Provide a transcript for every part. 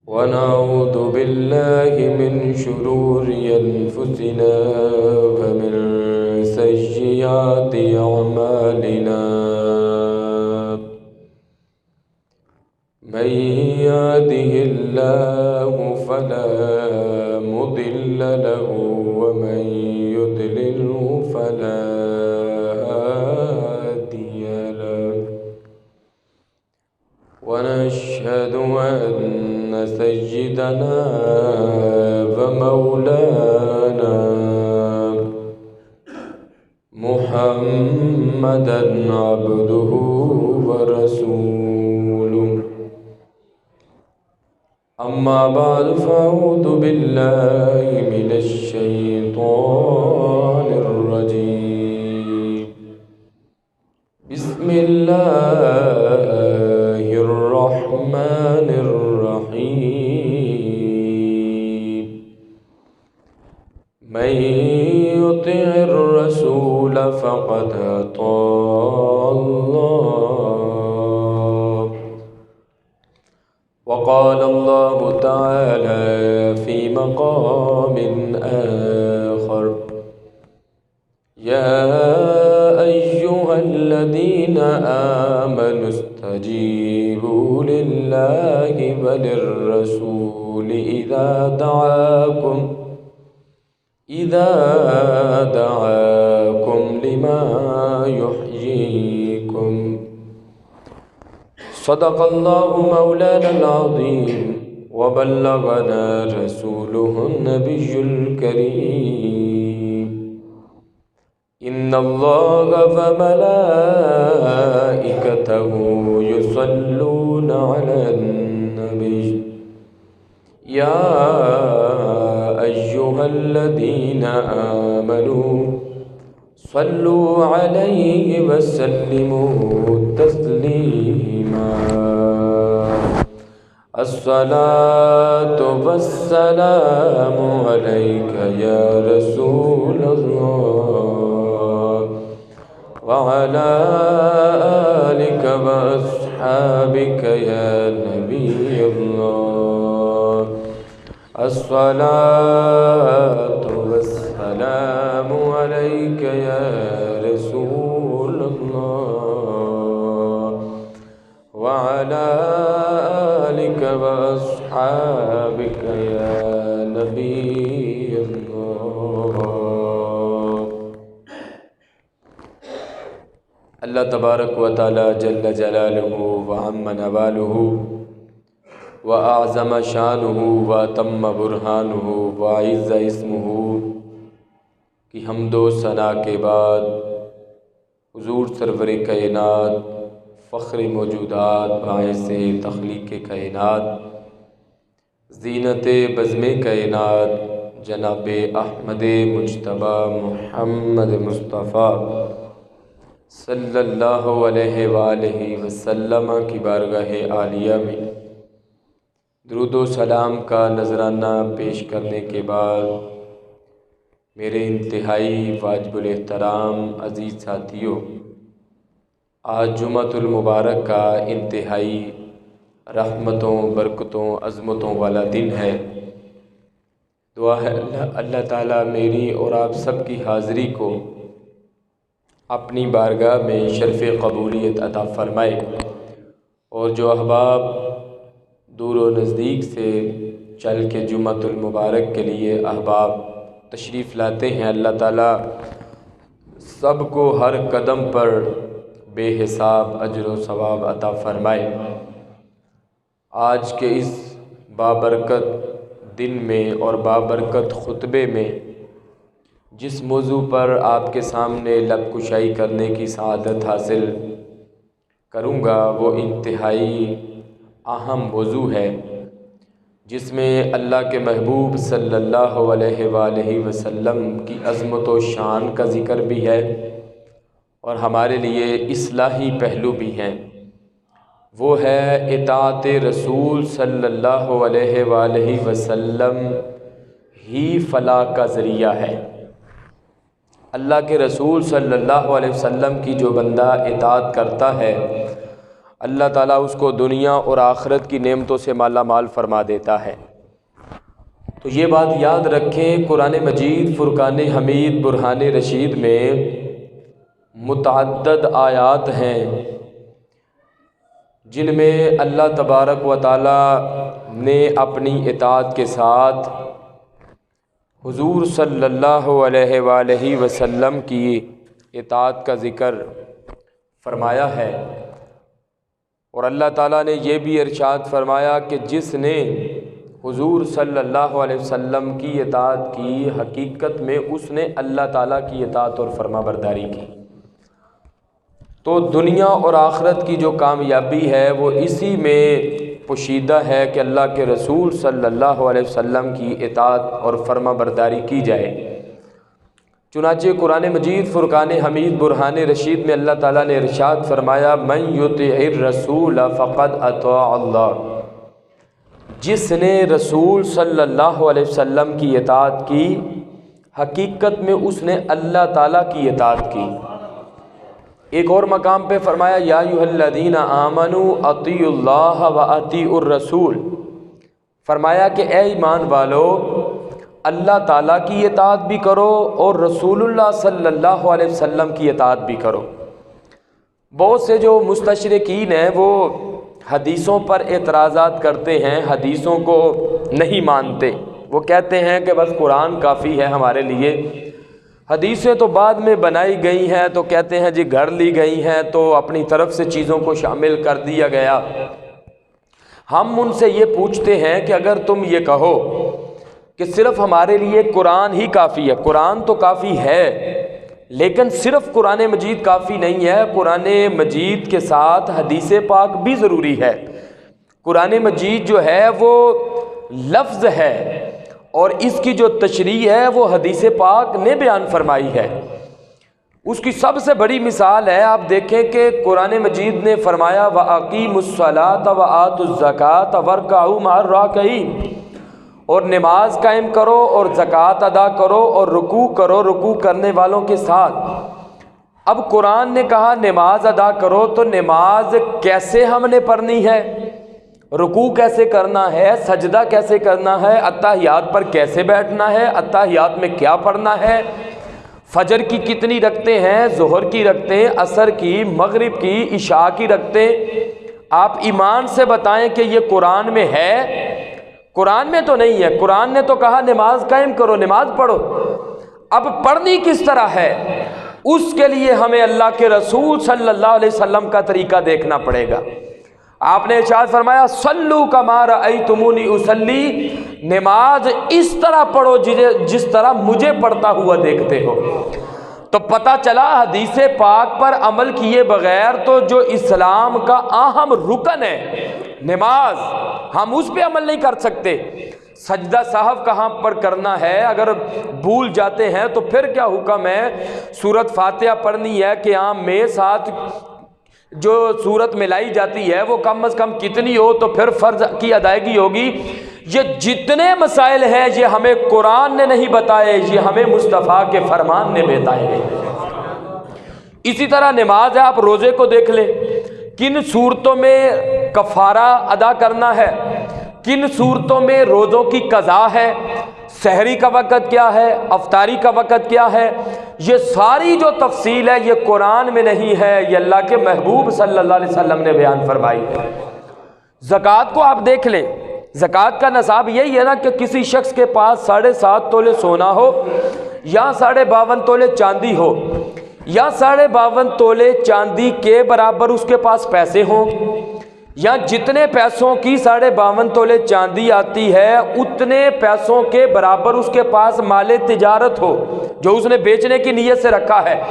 ونعوذ بالله من شرور أنفسنا ومن سيئات أعمالنا من يهده الله فلا مضل له ومن يضلله فلا هادي له ونشهد أن سيدنا ومولانا محمدًا عبده ورسوله أما بعد فأعوذ بالله من الشيطان الرجيم بسم الله الرحمن الرحيم من يطع الرسول فقد أطاع الله وقال الله تعالى في مقام آخر يا أيها الذين آمنوا استجيبوا لله وللرسول إذا دعاكم لما يحييكم صدق الله مولانا العظيم وبلغنا رسوله النبي الكريم إن الله وملائكته يصلون على النبي يا أيها الذين آمنوا صلوا عليه وسلموا تسليما الصلاة والسلام عليك يا رسول الله وعلى آلك وأصحابك يا نبي الله الصلاة والسلام عليك يا رسول الله وعلى آلك وأصحابك يا نبي الله. اللہ تبارک و تعالی جل جلالہ وعم نوالہ وأعظم شانہ وأتم برہانہ وأعز اسمہ کی حمد و ثنا کے بعد حضور سرور کائنات فخر موجودات باعث تخلیق کائنات زینت بزم کائنات جناب احمد مجتبی محمد مصطفیٰ صلی اللہ علیہ وآلہ وسلم کی بارگاہ عالیہ میں درود و سلام کا نذرانہ پیش کرنے کے بعد میرے انتہائی واجب الاحترام عزیز ساتھیوں، آج جمعۃ المبارک کا انتہائی رحمتوں برکتوں عظمتوں والا دن ہے۔ دعا ہے اللہ تعالیٰ میری اور آپ سب کی حاضری کو اپنی بارگاہ میں شرف قبولیت عطا فرمائے، اور جو احباب دور و نزدیک سے چل کے جمعۃ المبارک کے لیے احباب تشریف لاتے ہیں، اللہ تعالیٰ سب کو ہر قدم پر بے حساب اجر و ثواب عطا فرمائے۔ آج کے اس بابرکت دن میں اور بابرکت خطبے میں جس موضوع پر آپ کے سامنے لب کشائی کرنے کی سعادت حاصل کروں گا وہ انتہائی اہم موضوع ہے، جس میں اللہ کے محبوب صلی اللہ علیہ وآلہ وسلم کی عظمت و شان کا ذکر بھی ہے اور ہمارے لیے اصلاحی پہلو بھی ہیں۔ وہ ہے اطاعت رسول صلی اللہ علیہ وآلہ وسلم ہی فلاح کا ذریعہ ہے۔ اللہ کے رسول صلی اللہ علیہ وسلم کی جو بندہ اطاعت کرتا ہے اللہ تعالیٰ اس کو دنیا اور آخرت کی نعمتوں سے مالا مال فرما دیتا ہے۔ تو یہ بات یاد رکھیں، قرآن مجید فرقان حمید برہان رشید میں متعدد آیات ہیں جن میں اللہ تبارک و تعالیٰ نے اپنی اطاعت کے ساتھ حضور صلی اللہ علیہ وآلہ وسلم کی اطاعت کا ذکر فرمایا ہے، اور اللہ تعالیٰ نے یہ بھی ارشاد فرمایا کہ جس نے حضور صلی اللہ علیہ وسلم کی اطاعت کی، حقیقت میں اس نے اللہ تعالیٰ کی اطاعت اور فرما برداری کی۔ تو دنیا اور آخرت کی جو کامیابی ہے وہ اسی میں پوشیدہ ہے کہ اللہ کے رسول صلی اللہ علیہ وسلم کی اطاعت اور فرما برداری کی جائے۔ چنانچہ قرآن مجید فرقان حمید برہان رشید میں اللہ تعالیٰ نے ارشاد فرمایا، من یطع الرسول فقد اطاع اللہ، جس نے رسول صلی اللہ علیہ وسلم کی اطاعت کی، حقیقت میں اس نے اللہ تعالیٰ کی اطاعت کی۔ ایک اور مقام پہ فرمایا، یا ایھا الذین آمنوا اطیعوا اللہ واطیعوا الرسول، فرمایا کہ اے ایمان والو اللہ تعالیٰ کی اطاعت بھی کرو اور رسول اللہ صلی اللہ علیہ وسلم کی اطاعت بھی کرو۔ بہت سے جو مستشرقین ہیں وہ حدیثوں پر اعتراضات کرتے ہیں، حدیثوں کو نہیں مانتے، وہ کہتے ہیں کہ بس قرآن کافی ہے ہمارے لیے، حدیثیں تو بعد میں بنائی گئی ہیں، تو کہتے ہیں جی گھڑ لی گئی ہیں تو اپنی طرف سے چیزوں کو شامل کر دیا گیا۔ ہم ان سے یہ پوچھتے ہیں کہ اگر تم یہ کہو کہ صرف ہمارے لیے قرآن ہی کافی ہے، قرآن تو کافی ہے لیکن صرف قرآن مجید کافی نہیں ہے، قرآن مجید کے ساتھ حدیث پاک بھی ضروری ہے۔ قرآن مجید جو ہے وہ لفظ ہے اور اس کی جو تشریح ہے وہ حدیث پاک نے بیان فرمائی ہے۔ اس کی سب سے بڑی مثال ہے، آپ دیکھیں کہ قرآن مجید نے فرمایا وَأَقِیمُوا الصَّلَاةَ وَآتُوا الزَّکَاةَ وَارْکَعُوا مَعَ الرَّاکعِینَ، اور نماز قائم کرو اور زکوٰۃ ادا کرو اور رکوع کرو رکوع کرنے والوں کے ساتھ۔ اب قرآن نے کہا نماز ادا کرو، تو نماز کیسے ہم نے پڑھنی ہے، رکوع کیسے کرنا ہے، سجدہ کیسے کرنا ہے، اتحیات پر کیسے بیٹھنا ہے، اتحیات میں کیا پڑھنا ہے، فجر کی کتنی رکعتیں ہیں، ظہر کی رکعتیں، عصر کی، مغرب کی، عشاء کی رکعتیں، آپ ایمان سے بتائیں کہ یہ قرآن میں ہے؟ قرآن میں تو نہیں ہے۔ قرآن نے تو کہا نماز قائم کرو، نماز پڑھو، اب پڑھنی کس طرح ہے، اس کے لیے ہمیں اللہ کے رسول صلی اللہ علیہ وسلم کا طریقہ دیکھنا پڑے گا۔ آپ نے ارشاد فرمایا صلو کما رأیتمونی اصلی، نماز اس طرح پڑھو جس طرح مجھے پڑھتا ہوا دیکھتے ہو۔ تو پتہ چلا حدیث پاک پر عمل کیے بغیر تو جو اسلام کا اہم رکن ہے نماز، ہم اس پہ عمل نہیں کر سکتے۔ سجدہ سہو کہاں پر کرنا ہے، اگر بھول جاتے ہیں تو پھر کیا حکم ہے، سورۃ فاتحہ پڑھنی ہے قیام میں، ساتھ جو سورت ملائی جاتی ہے وہ کم از کم کتنی ہو تو پھر فرض کی ادائیگی ہوگی۔ یہ جتنے مسائل ہیں یہ ہمیں قرآن نے نہیں بتائے، یہ ہمیں مصطفیٰ کے فرمان نے بتائے۔ اسی طرح نماز ہے، آپ روزے کو دیکھ لیں، کن صورتوں میں کفارہ ادا کرنا ہے، کن صورتوں میں روزوں کی قضا ہے، سحری کا وقت کیا ہے، افطاری کا وقت کیا ہے، یہ ساری جو تفصیل ہے یہ قرآن میں نہیں ہے، یہ اللہ کے محبوب صلی اللہ علیہ وسلم نے بیان فرمائی ہے۔ زکوٰۃ کو آپ دیکھ لیں، زکوٰۃ کا نصاب یہی ہے نا کہ کسی شخص کے پاس 7.5 تولے سونا ہو یا 52.5 تولے چاندی ہو یا 52.5 تولے چاندی کے برابر اس کے پاس پیسے ہوں، یا جتنے پیسوں کی 52.5 تولے چاندی آتی ہے اتنے پیسوں کے برابر اس کے پاس مال تجارت ہو جو اس نے بیچنے کی نیت سے رکھا ہے،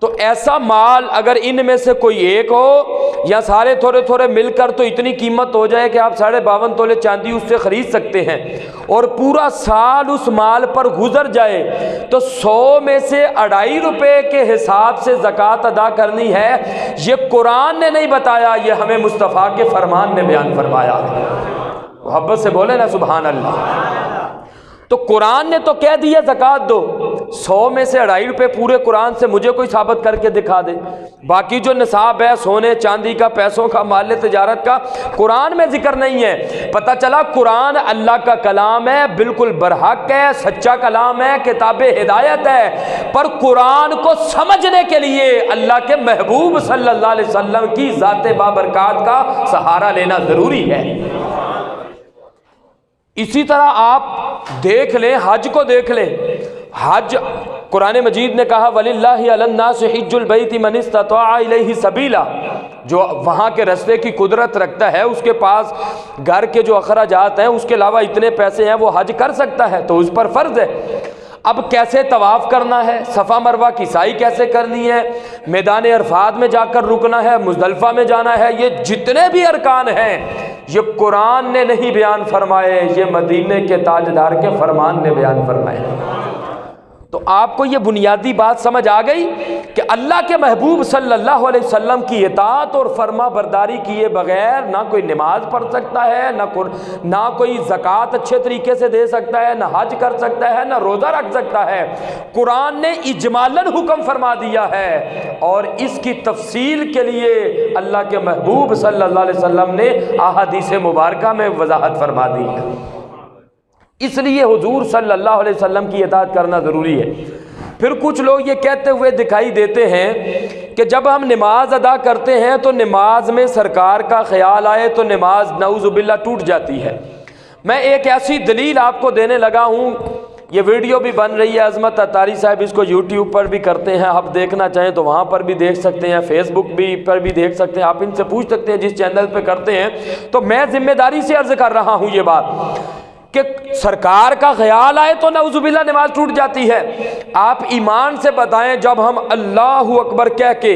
تو ایسا مال اگر ان میں سے کوئی ایک ہو یا سارے تھوڑے تھوڑے مل کر تو اتنی قیمت ہو جائے کہ آپ 52.5 تولے چاندی اس سے خرید سکتے ہیں، اور پورا سال اس مال پر گزر جائے تو 100 میں سے 2.5 روپے کے حساب سے زکوٰۃ ادا کرنی ہے۔ یہ قرآن نے نہیں بتایا، یہ ہمیں مصطفیٰ کے فرمان نے بیان فرمایا۔ محبت سے بولے نا سبحان اللہ۔ تو قرآن نے تو کہہ دیا زکوٰۃ دو، 100 میں سے 2.5 روپے پورے قرآن سے مجھے کوئی ثابت کر کے دکھا دے، باقی جو نصاب ہے سونے چاندی کا، پیسوں کا، مال تجارت کا، قرآن میں ذکر نہیں ہے۔ پتہ چلا قرآن اللہ کا کلام ہے، بالکل برحق ہے، سچا کلام ہے، کتاب ہدایت ہے، پر قرآن کو سمجھنے کے لیے اللہ کے محبوب صلی اللہ علیہ وسلم کی ذات بابرکات کا سہارا لینا ضروری ہے۔ اسی طرح آپ دیکھ لیں، حج کو دیکھ لیں، حج قرآن مجید نے کہا وَلِلَّهِ عَلَى النَّاسِ حِجُّ الْبَيْتِ مَنِ اسْتَطَاعَ إِلَيْهِ سَبِيلًا، جو وہاں کے رستے کی قدرت رکھتا ہے، اس کے پاس گھر کے جو اخراجات ہیں، اس کے علاوہ اتنے پیسے ہیں، وہ حج کر سکتا ہے، تو اس پر فرض ہے۔ اب کیسے طواف کرنا ہے، صفا مروہ کی سعی کیسے کرنی ہے، میدان عرفات میں جا کر رکنا ہے، مزدلفہ میں جانا ہے، یہ جتنے بھی ارکان ہیں یہ قرآن نے نہیں بیان فرمائے، یہ مدینے کے تاجدار کے فرمان نے بیان فرمائے۔ تو آپ کو یہ بنیادی بات سمجھ آ گئی کہ اللہ کے محبوب صلی اللہ علیہ وسلم کی اطاعت اور فرما برداری کیے بغیر نہ کوئی نماز پڑھ سکتا ہے، نہ کوئی زکوٰۃ اچھے طریقے سے دے سکتا ہے، نہ حج کر سکتا ہے، نہ روزہ رکھ سکتا ہے۔ قرآن نے اجمالاً حکم فرما دیا ہے، اور اس کی تفصیل کے لیے اللہ کے محبوب صلی اللہ علیہ وسلم نے احادیث مبارکہ میں وضاحت فرما دی ہے۔ اس لیے حضور صلی اللہ علیہ وسلم کی اطاعت کرنا ضروری ہے۔ پھر کچھ لوگ یہ کہتے ہوئے دکھائی دیتے ہیں کہ جب ہم نماز ادا کرتے ہیں تو نماز میں سرکار کا خیال آئے تو نماز نعوذ باللہ ٹوٹ جاتی ہے۔ میں ایک ایسی دلیل آپ کو دینے لگا ہوں، یہ ویڈیو بھی بن رہی ہے، عظمت اتاری صاحب اس کو یوٹیوب پر بھی کرتے ہیں، آپ دیکھنا چاہیں تو وہاں پر بھی دیکھ سکتے ہیں، فیس بک پر بھی دیکھ سکتے ہیں، آپ ان سے پوچھ سکتے ہیں جس چینل پہ کرتے ہیں۔ تو میں ذمہ داری سے عرض کر رہا ہوں یہ بات کہ سرکار کا خیال آئے تو نعوذ باللہ نماز ٹوٹ جاتی ہے۔ آپ ایمان سے بتائیں، جب ہم اللہ اکبر کہہ کے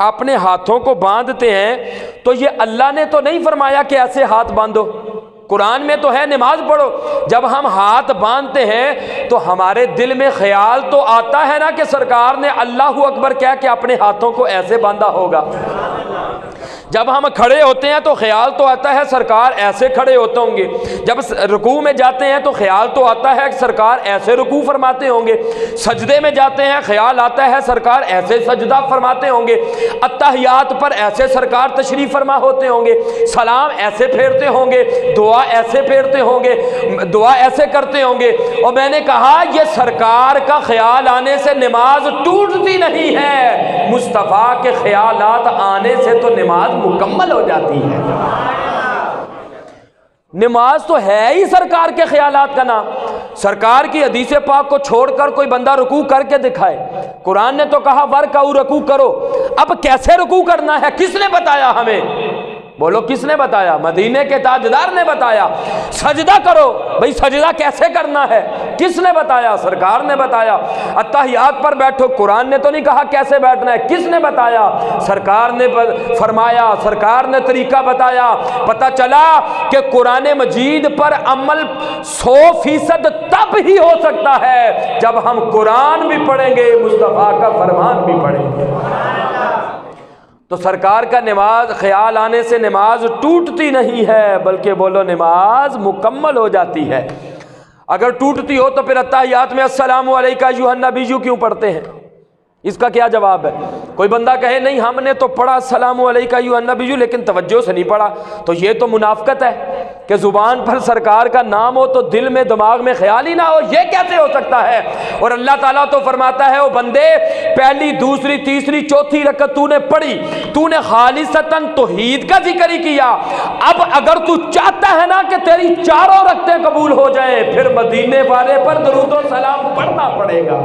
اپنے ہاتھوں کو باندھتے ہیں تو یہ اللہ نے تو نہیں فرمایا کہ ایسے ہاتھ باندھو، قرآن میں تو ہے نماز پڑھو۔ جب ہم ہاتھ باندھتے ہیں تو ہمارے دل میں خیال تو آتا ہے نا کہ سرکار نے اللہ اکبر کہہ کے اپنے ہاتھوں کو ایسے باندھا ہوگا۔ جب ہم کھڑے ہوتے ہیں تو خیال تو آتا ہے سرکار ایسے کھڑے ہوتے ہوں گے، جب رکوع میں جاتے ہیں تو خیال تو آتا ہے کہ سرکار ایسے رکوع فرماتے ہوں گے، سجدے میں جاتے ہیں خیال آتا ہے سرکار ایسے سجدہ فرماتے ہوں گے، اتحیات پر ایسے سرکار تشریف فرما ہوتے ہوں گے، سلام ایسے پھیرتے ہوں گے، دعا ایسے پھیرتے ہوں گے، دعا ایسے کرتے ہوں گے۔ اور میں نے کہا یہ سرکار کا خیال آنے سے نماز ٹوٹتی نہیں ہے، مصطفیٰ کے خیالات آنے سے تو نماز مکمل ہو جاتی ہے۔ نماز تو ہے ہی سرکار کے خیالات کا نام۔ سرکار کی حدیث پاک کو چھوڑ کر کوئی بندہ رکوع کر کے دکھائے، قرآن نے تو کہا ورکعوا، رکوع کرو۔ اب کیسے رکوع کرنا ہے کس نے بتایا ہمیں؟ بولو کس نے بتایا؟ مدینے کے تاجدار نے بتایا۔ سجدہ کرو، بھئی سجدہ کیسے کرنا ہے کس نے بتایا؟ سرکار نے بتایا۔ اتحیات پر بیٹھو، قرآن نے تو نہیں کہا کیسے بیٹھنا ہے، کس نے بتایا؟ سرکار نے فرمایا، سرکار نے طریقہ بتایا۔ پتہ چلا کہ قرآن مجید پر عمل 100% تب ہی ہو سکتا ہے جب ہم قرآن بھی پڑھیں گے، مصطفیٰ کا فرمان بھی پڑھیں گے۔ تو سرکار کا نماز خیال آنے سے نماز ٹوٹتی نہیں ہے، بلکہ بولو نماز مکمل ہو جاتی ہے۔ اگر ٹوٹتی ہو تو پھر اتحیات میں السلام علیکہ ایھا النبی کیوں پڑھتے ہیں؟ اس کا کیا جواب ہے؟ کوئی بندہ کہے نہیں ہم نے تو پڑھا السلام علیکہ ایھا النبی لیکن توجہ سے نہیں پڑھا، تو یہ تو منافقت ہے کہ زبان پر سرکار کا نام ہو تو دل میں دماغ میں خیال ہی نہ ہو، یہ کیسے ہو سکتا ہے؟ اور اللہ تعالیٰ تو فرماتا ہے او بندے پہلی دوسری تیسری چوتھی رکعت تو نے پڑھی، تو نے خالصتاً توحید کا ذکر ہی کیا، اب اگر تو چاہتا ہے نا کہ تیری چاروں رکعتیں قبول ہو جائیں پھر مدینے والے پر درود و سلام پڑھنا پڑے گا۔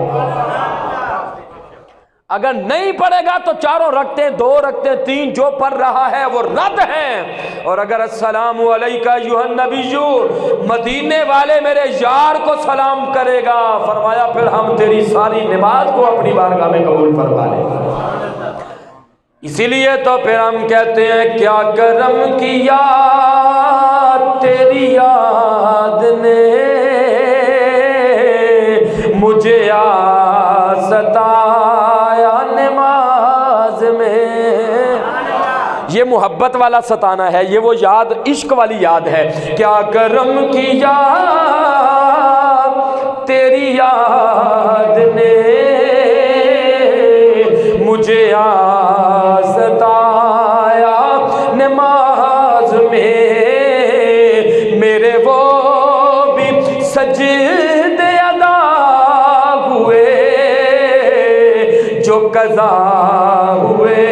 اگر نہیں پڑھے گا تو چاروں رکعتیں، 2 رکعتیں، 3 جو پڑھ رہا ہے وہ رد ہیں۔ اور اگر السلام علیکہ ایھا النبی مدینے والے میرے یار کو سلام کرے گا، فرمایا پھر ہم تیری ساری نماز کو اپنی بارگاہ میں قبول فرما لیں گے۔ اسی لیے تو پھر ہم کہتے ہیں کیا کرم کیا تیری یاد نے مجھے ستایا نماز میں۔ یہ محبت والا ستانا ہے، یہ وہ یاد عشق والی یاد ہے۔ کیا کرم کیا تیری یاد نے سجدے ادا ہوئے جو قضا ہوئے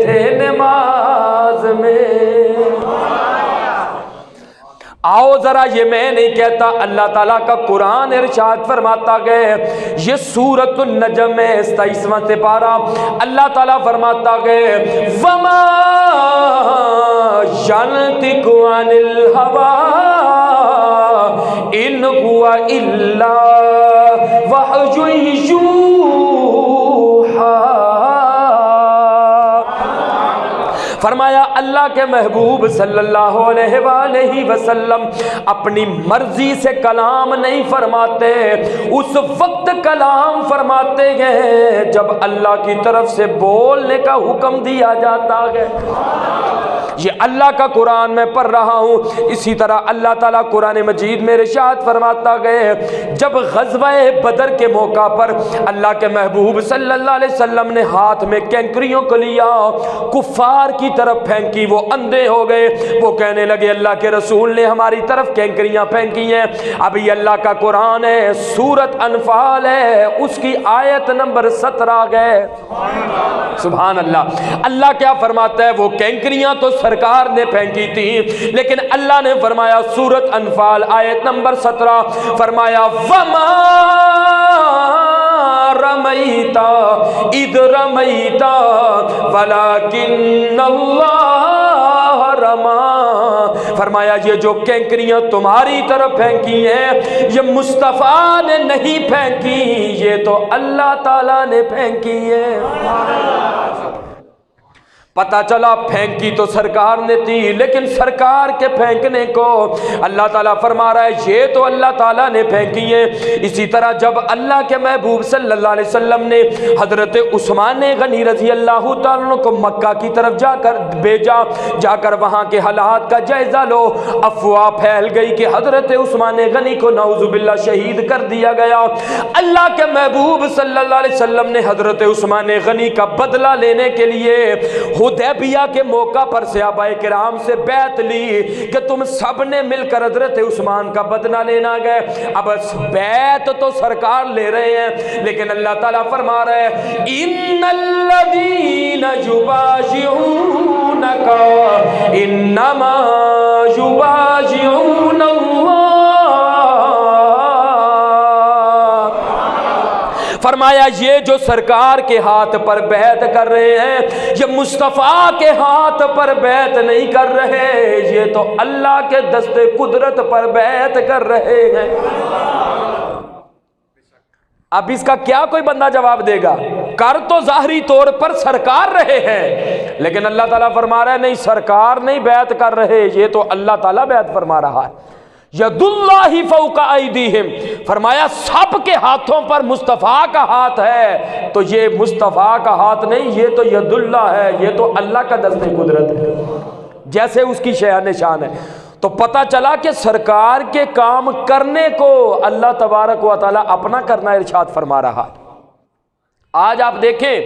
تھے نماز میں۔ آؤ ذرا یہ میں نہیں کہتا، اللہ تعالیٰ کا قرآن ارشاد فرماتا گئے، یہ سورۃ النجم میں 27واں سپارہ، اللہ تعالیٰ فرماتا گئے وما ينطق عن الهوى ان هو الا وحی یوحی۔ فرمایا اللہ کے محبوب صلی اللہ علیہ وآلہ وسلم اپنی مرضی سے کلام نہیں فرماتے، اس وقت کلام فرماتے ہیں جب اللہ کی طرف سے بولنے کا حکم دیا جاتا ہے۔ یہ اللہ کا قرآن میں پڑھ رہا ہوں۔ اسی طرح اللہ تعالیٰ قرآن مجید میں ارشاد فرماتا گئے، جب غزوہ بدر کے موقع پر اللہ کے محبوب صلی اللہ علیہ وسلم نے ہاتھ میں کینکریوں کو لیا، کفار کی طرف پھینکی، وہ اندھے ہو گئے، وہ کہنے لگے اللہ کے رسول نے ہماری طرف کینکریاں پھینکی ہیں۔ ابھی اللہ کا قرآن ہے، سورۃ انفال ہے، اس کی آیت نمبر 17 گئے۔ سبحان اللہ۔ اللہ کیا فرماتا ہے؟ وہ کینکریاں تو سرکار نے پھینکی تھی، لیکن اللہ نے فرمایا سورۃ انفال آیت نمبر 17 فرمایا وما رمیتا اذ رمیتا ولکن اللہ رما۔ فرمایا یہ جو کینکریاں تمہاری طرف پھینکی ہیں یہ مصطفیٰ نے نہیں پھینکی، یہ تو اللہ تعالیٰ نے پھینکی ہے۔ پتہ چلا پھینکی تو سرکار نے تھی، لیکن سرکار کے پھینکنے کو اللہ تعالیٰ فرما رہا ہے یہ تو اللہ تعالیٰ نے پھینکی ہے۔ اسی طرح جب اللہ کے محبوب صلی اللہ علیہ وسلم نے حضرت عثمان غنی رضی اللہ تعالیٰ عنہ کو مکہ کی طرف جا کر بھیجا، جا کر وہاں کے حالات کا جائزہ لو، افواہ پھیل گئی کہ حضرت عثمان غنی کو نعوذ باللہ شہید کر دیا گیا۔ اللہ کے محبوب صلی اللہ علیہ وسلم نے حضرت عثمان غنی کا بدلہ لینے کے لیے حدیبیہ کے موقع پر صحابہ کرام سے بیعت لی کہ تم سب نے مل کر حضرت عثمان کا بدلہ لینا گئے۔ اب بیعت تو سرکار لے رہے ہیں، لیکن اللہ تعالیٰ فرما رہے ہیں ان الذین یبایعونک انما یبایعون اللہ۔ فرمایا یہ جو سرکار کے ہاتھ پر بیعت کر رہے ہیں یہ مصطفیٰ کے ہاتھ پر بیعت نہیں کر رہے، یہ تو اللہ کے دست قدرت پر بیعت کر رہے ہیں۔ اب اس کا کیا کوئی بندہ جواب دے گا؟ کر تو ظاہری طور پر سرکار رہے ہیں، لیکن اللہ تعالیٰ فرما رہا ہے نہیں، سرکار نہیں بیعت کر رہے، یہ تو اللہ تعالیٰ بیعت فرما رہا ہے۔ ید اللہ فوق ایدیہم، فرمایا سب کے ہاتھوں پر مصطفیٰ کا ہاتھ ہے، تو یہ مصطفیٰ کا ہاتھ نہیں، یہ تو ید اللہ ہے، یہ تو اللہ کا دست قدرت ہے، جیسے اس کی شأن نشان ہے۔ تو پتہ چلا کہ سرکار کے کام کرنے کو اللہ تبارک و تعالیٰ اپنا کرنا ارشاد فرما رہا ہے۔ آج آپ دیکھیں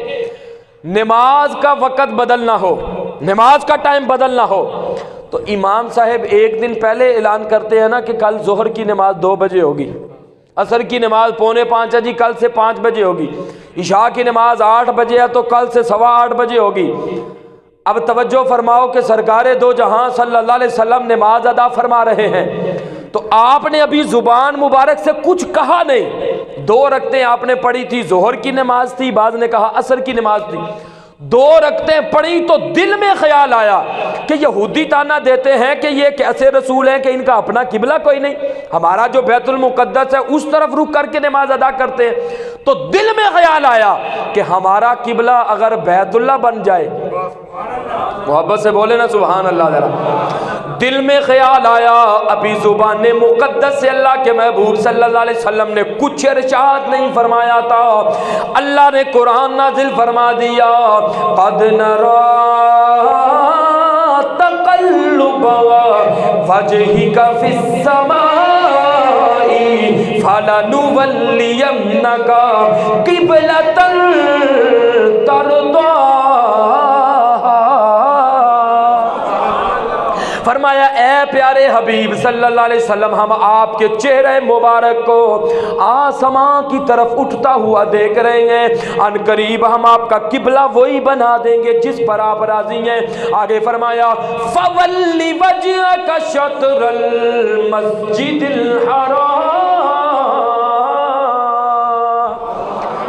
نماز کا وقت بدل نہ ہو، نماز کا ٹائم بدل نہ ہو، تو امام صاحب ایک دن پہلے اعلان کرتے ہیں نا کہ کل ظہر کی نماز 2 بجے ہوگی، عصر کی نماز 4:45 ہے جی کل سے 5 بجے ہوگی، عشاء کی نماز 8 بجے ہے تو کل سے 8:15 بجے ہوگی۔ اب توجہ فرماؤ کہ سرکار دو جہاں صلی اللہ علیہ وسلم نماز ادا فرما رہے ہیں، تو آپ نے ابھی زبان مبارک سے کچھ کہا نہیں، 2 رکعتیں آپ نے پڑھی تھی، ظہر کی نماز تھی، بعض نے کہا عصر کی نماز تھی، 2 رکعتیں پڑھی تو دل میں خیال آیا کہ یہودی تانا دیتے ہیں کہ یہ کیسے رسول ہیں کہ ان کا اپنا قبلہ کوئی نہیں، ہمارا جو بیت المقدس ہے اس طرف رخ کر کے نماز ادا کرتے ہیں، تو دل میں خیال آیا کہ ہمارا قبلہ اگر بیت اللہ بن جائے، محبت سے بولے نا سبحان اللہ ذرا، دل میں خیال آیا، ابھی زبان مقدس سے اللہ کے محبوب صلی اللہ علیہ وسلم نے کچھ ارشاد نہیں فرمایا تھا، اللہ نے قرآن نازل فرما دیا قد نرى تقلب وجهك في السماء فلنولينك قبلة ترضاها۔ فرمایا اے پیارے حبیب صلی اللہ علیہ وسلم ہم آپ کے چہرے مبارک کو آسمان کی طرف اٹھتا ہوا دیکھ رہے ہیں، ان قریب ہم آپ کا قبلہ وہی بنا دیں گے جس پر آپ راضی ہیں۔ آگے فرمایا فَوَلِّ وَجْهَكَ شَطْرَ الْمَسْجِدِ الْحَرَامِ،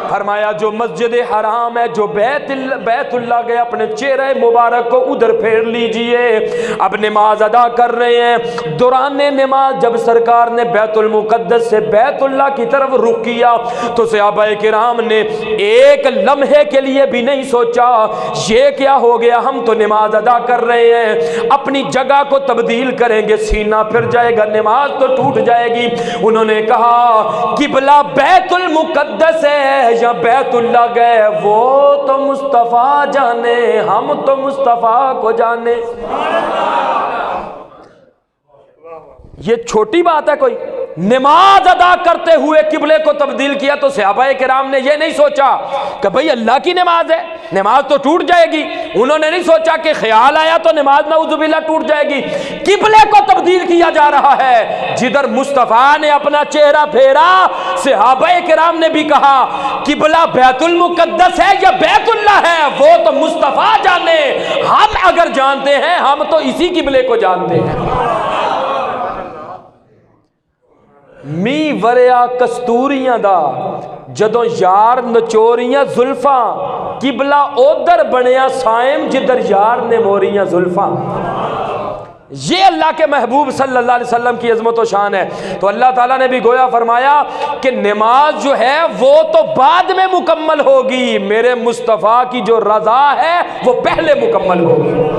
فرمایا جو مسجد حرام ہے، جو بیت اللہ گئے، اپنے چہرے مبارک کو ادھر پھیر لیجئے۔ اب نماز ادا کر رہے ہیں، دوران نماز جب سرکار نے بیت المقدس سے بیت اللہ کی طرف رخ کیا تو صحابہ کرام نے ایک لمحے کے لیے بھی نہیں سوچا یہ کیا ہو گیا، ہم تو نماز ادا کر رہے ہیں، اپنی جگہ کو تبدیل کریں گے سینہ پھر جائے گا، نماز تو ٹوٹ جائے گی۔ انہوں نے کہا قبلہ بیت المقدس ہے یا بیت اللہ گئے، وہ تو مصطفیٰ جانے، ہم تو مصطفیٰ کو جانے۔ یہ چھوٹی بات ہے کوئی؟ نماز ادا کرتے ہوئے قبلے کو تبدیل کیا تو صحابہ کرام نے یہ نہیں سوچا کہ بھئی اللہ کی نماز ہے، نماز تو ٹوٹ جائے گی۔ انہوں نے نہیں سوچا کہ خیال آیا تو نماز نعوذ باللہ ٹوٹ جائے گی۔ قبلے کو تبدیل کیا جا رہا ہے، جدھر مصطفیٰ نے اپنا چہرہ پھیرا صحابہ کرام نے بھی کہا قبلہ بیت المقدس ہے یا بیت اللہ ہے، وہ تو مصطفیٰ جانے، ہم اگر جانتے ہیں ہم تو اسی قبلے کو جانتے ہیں۔ می وریا کستوریاں دا جدوں یار نچوریاں زلفاں، قبلہ ادھر بنیا سائم جدھر یار نے موریاں زلفاں۔ یہ اللہ کے محبوب صلی اللہ علیہ وسلم کی عظمت و شان ہے۔ تو اللہ تعالیٰ نے بھی گویا فرمایا کہ نماز جو ہے وہ تو بعد میں مکمل ہوگی، میرے مصطفیٰ کی جو رضا ہے وہ پہلے مکمل ہوگی۔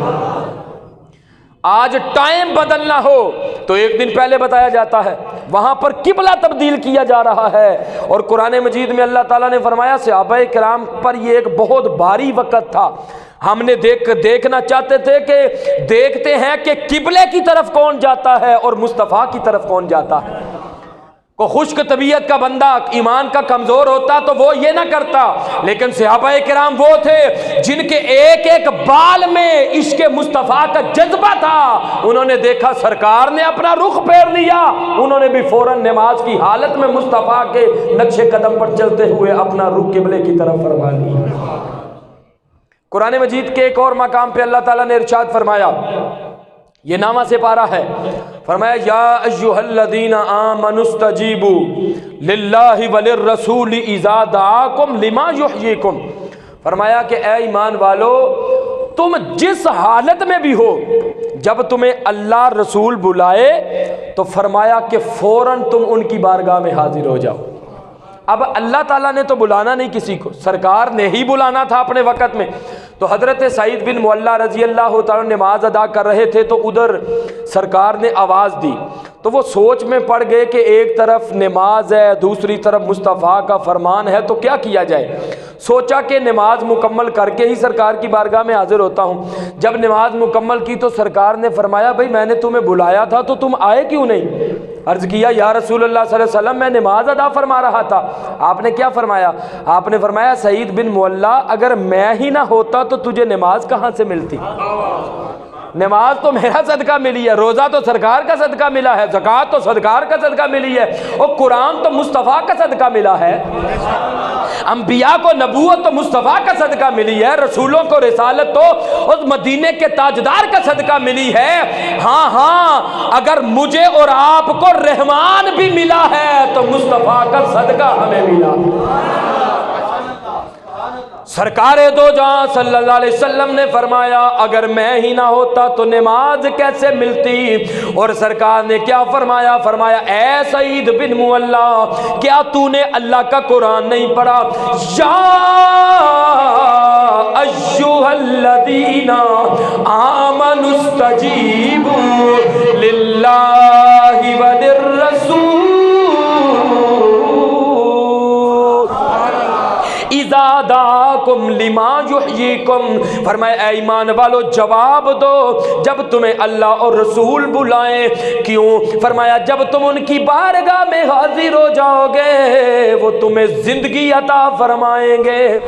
آج ٹائم بدلنا ہو تو ایک دن پہلے بتایا جاتا ہے، وہاں پر قبلہ تبدیل کیا جا رہا ہے۔ اور قرآن مجید میں اللہ تعالیٰ نے فرمایا صحابہ کرام پر یہ ایک بہت بھاری وقت تھا، ہم نے دیکھنا چاہتے تھے کہ دیکھتے ہیں کہ قبلے کی طرف کون جاتا ہے اور مصطفیٰ کی طرف کون جاتا ہے۔ کو خشک طبیعت کا بندہ ایمان کا کمزور ہوتا تو وہ یہ نہ کرتا، لیکن صحابہ کرام وہ تھے جن کے ایک ایک بال میں عشق مصطفیٰ کا جذبہ تھا۔ انہوں نے دیکھا سرکار نے اپنا رخ پھیر لیا، انہوں نے بھی فوراً نماز کی حالت میں مصطفیٰ کے نقش قدم پر چلتے ہوئے اپنا رخ قبلے کی طرف فرما لیا۔ قرآن مجید کے ایک اور مقام پہ اللہ تعالیٰ نے ارشاد فرمایا، یہ نامہ سے پارہ ہے، فرمایا یا ایھا الذین آمنوا استجیبوا للہ وللرسول اذا دعاکم لما یحییکم، فرمایا کہ اے ایمان والو تم جس حالت میں بھی ہو، جب تمہیں اللہ رسول بلائے تو فرمایا کہ فوراً تم ان کی بارگاہ میں حاضر ہو جاؤ۔ اب اللہ تعالیٰ نے تو بلانا نہیں کسی کو، سرکار نے ہی بلانا تھا اپنے وقت میں۔ تو حضرت سعید بن معلہ رضی اللہ تعالیٰ نماز ادا کر رہے تھے تو ادھر سرکار نے آواز دی تو وہ سوچ میں پڑ گئے کہ ایک طرف نماز ہے دوسری طرف مصطفیٰ کا فرمان ہے تو کیا کیا جائے۔ سوچا کہ نماز مکمل کر کے ہی سرکار کی بارگاہ میں حاضر ہوتا ہوں۔ جب نماز مکمل کی تو سرکار نے فرمایا بھائی میں نے تمہیں بلایا تھا تو تم آئے کیوں نہیں؟ عرض کیا یا رسول اللہ صلی اللہ علیہ وسلم میں نماز ادا فرما رہا تھا۔ آپ نے کیا فرمایا؟ آپ نے فرمایا سعید بن معلہ اگر میں ہی نہ ہوتا تو تجھے نماز کہاں سے ملتی؟ نماز تو میرا صدقہ ملی ہے، روزہ تو سرکار کا صدقہ ملا ہے، زکوٰۃ تو سرکار کا صدقہ ملی ہے، اور قرآن تو مصطفیٰ کا صدقہ ملا ہے، انبیاء کو نبوت تو مصطفیٰ کا صدقہ ملی ہے، رسولوں کو رسالت تو اس مدینے کے تاجدار کا صدقہ ملی ہے۔ ہاں اگر مجھے اور آپ کو رحمان بھی ملا ہے تو مصطفیٰ کا صدقہ ہمیں ملا۔ سرکار دو جہاں صلی اللہ علیہ وسلم نے فرمایا اگر میں ہی نہ ہوتا تو نماز کیسے ملتی؟ اور سرکار نے کیا فرمایا؟ فرمایا اے سعید بن معلہ کیا تو نے اللہ کا قرآن نہیں پڑھا؟ یا ایھا الذین آمنوا استجیبوا للہ وللرسول اذا دعاکم دعاکم لما یحییکم، فرمایا اے ایمان والو جواب دو جب تمہیں اللہ اور رسول بلائیں. کیوں؟ فرمایا جب تم ان کی بارگاہ میں حاضر ہو جاؤ گے وہ تمہیں زندگی عطا فرمائیں گے.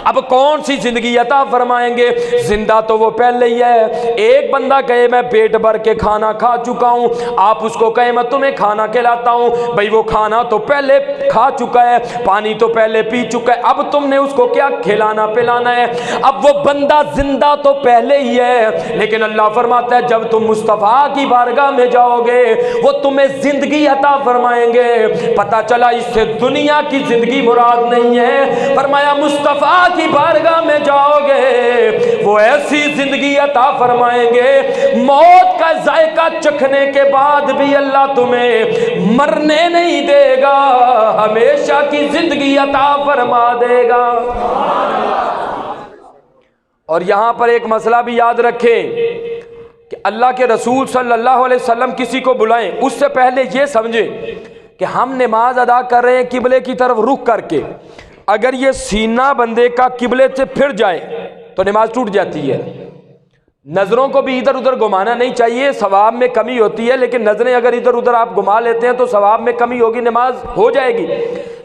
اب کون سی زندگی عطا فرمائیں گے؟ زندہ تو وہ پہلے ہی ہے. ایک بندہ کہے میں پیٹ بھر کے کھانا کھا چکا ہوں، آپ اس کو کہے میں تمہیں کھانا کھلاتا ہوں، بھئی وہ کھانا تو پہلے کھا چکا ہے، پانی تو پہلے پی چکا ہے، اب تم نے اس کو کیا کھلانا پلانا ہے؟ اب وہ بندہ زندہ تو پہلے ہی ہے، لیکن اللہ فرماتا ہے جب تم مصطفیٰ کی بارگاہ میں جاؤ گے وہ تمہیں زندگی عطا فرمائیں گے. پتہ چلا اس سے دنیا کی زندگی مراد نہیں ہے. فرمایا مصطفیٰ کی بارگاہ میں جاؤ گے وہ ایسی زندگی عطا فرمائیں گے موت کا ذائقہ چکھنے کے بعد بھی اللہ تمہیں مرنے نہیں دے گا، ہمیشہ کی زندگی عطا فرما دے گا. اور یہاں پر ایک مسئلہ بھی یاد رکھیں کہ اللہ کے رسول صلی اللہ علیہ وسلم کسی کو بلائیں اس سے پہلے یہ سمجھیں کہ ہم نماز ادا کر رہے ہیں قبلے کی طرف رخ کر کے، اگر یہ سینہ بندے کا قبلے سے پھر جائے تو نماز ٹوٹ جاتی ہے. نظروں کو بھی ادھر ادھر گھمانا نہیں چاہیے، ثواب میں کمی ہوتی ہے، لیکن نظریں اگر ادھر ادھر آپ گھما لیتے ہیں تو ثواب میں کمی ہوگی، نماز ہو جائے گی.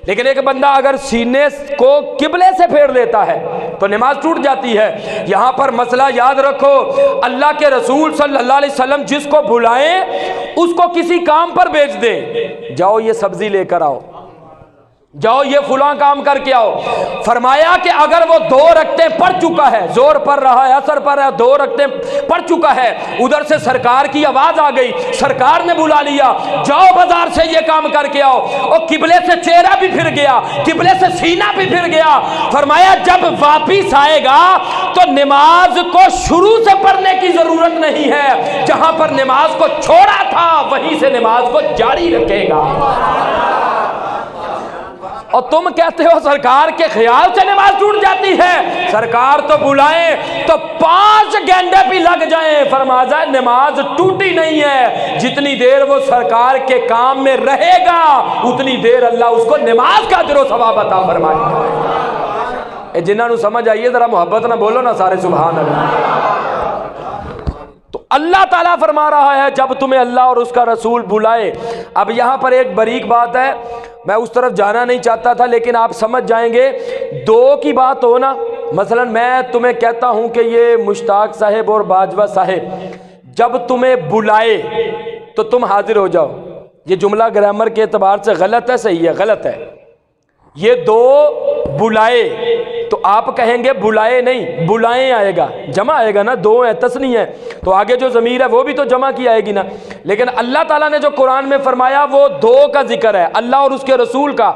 لیکن ایک بندہ اگر سینے کو قبلے سے پھیر لیتا ہے تو نماز ٹوٹ جاتی ہے. یہاں پر مسئلہ یاد رکھو، اللہ کے رسول صلی اللہ علیہ وسلم جس کو بلائیں اس کو کسی کام پر بھیج دیں، جاؤ یہ سبزی لے کر آؤ، جاؤ یہ فلاں کام کر کے آؤ. فرمایا کہ اگر وہ 2 رکعتیں پڑھ چکا ہے، زور پڑھ رہا ہے، اثر پڑھ رہا ہے، 2 رکعتیں پڑھ چکا ہے، ادھر سے سرکار کی آواز آ گئی، سرکار نے بلا لیا جاؤ بازار سے یہ کام کر کے آؤ، اور قبلے سے چہرہ بھی پھر گیا، قبلے سے سینہ بھی پھر گیا. فرمایا جب واپس آئے گا تو نماز کو شروع سے پڑھنے کی ضرورت نہیں ہے، جہاں پر نماز کو چھوڑا تھا وہیں سے نماز کو جاری رکھے گا. اور تم کہتے ہو سرکار کے خیال سے نماز ٹوٹ جاتی ہے. سرکار تو بلائیں تو 5 گھنٹے بھی لگ جائیں، فرمایا نماز ٹوٹی نہیں ہے. جتنی دیر وہ سرکار کے کام میں رہے گا اتنی دیر اللہ اس کو نماز کا اجر و ثواب عطا فرمائے گا. جنہاں نو سمجھ آئیے ذرا محبت نہ بولو نا سارے سبحان اللہ. تو اللہ تعالیٰ فرما رہا ہے جب تمہیں اللہ اور اس کا رسول بلائے. اب یہاں پر ایک باریک بات ہے، میں اس طرف جانا نہیں چاہتا تھا لیکن آپ سمجھ جائیں گے. 2 کی بات ہو نا، مثلا میں تمہیں کہتا ہوں کہ یہ مشتاق صاحب اور باجوہ صاحب جب تمہیں بلائے تو تم حاضر ہو جاؤ. یہ جملہ گرامر کے اعتبار سے غلط ہے، صحیح ہے؟ غلط ہے. یہ 2 بلائے تو آپ کہیں گے بلائے نہیں بلائیں آئے گا، جمع آئے گا نا، 2 ہے تثنیہ ہے تو آگے جو ضمیر ہے وہ بھی تو جمع کی آئے گی نا. لیکن اللہ تعالیٰ نے جو قرآن میں فرمایا وہ 2 کا ذکر ہے، اللہ اور اس کے رسول کا.